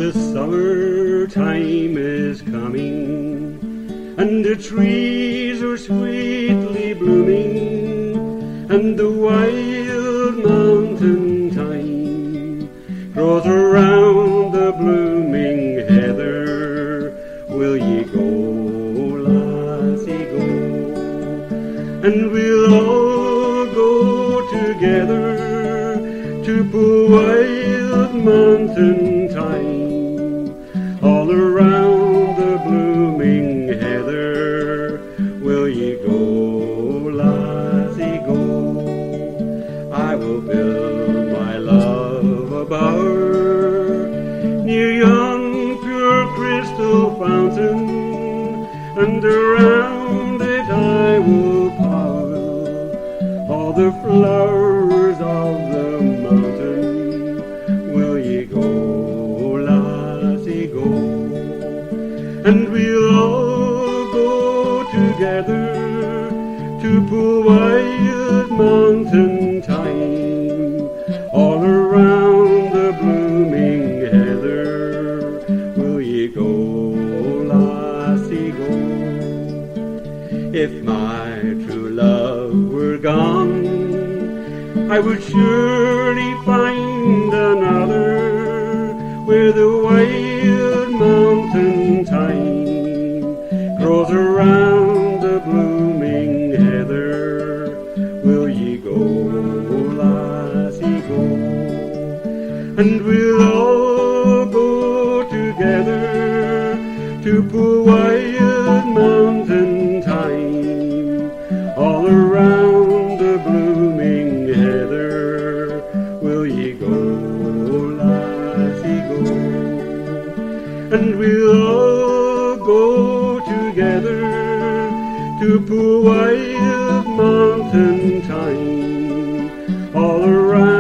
the summertime is coming, and the trees are sweetly blooming, and the wild mountain thyme grows around the blooming heather. Will ye go, lassie, go? And we'll all go together to pull wild mountain thyme all around the blooming heather. Will ye go, lassie, go? I will build my love a bower near yon pure crystal fountain, and around it I will pile all the flowers of the mountain. Will ye go, lassie, go? And we'll all go together to pull wild mountain thyme all around the blooming heather. Will ye go, lassie, go? If my true love were gone, I would surely find another where the wild mountain thyme grows around the blooming heather. Will ye go, lassie, go? And we'll all go together to pull wild mountain thyme all around the blooming heather. Will ye go, lassie, go? And we'll all go together to pull wild mountain thyme all around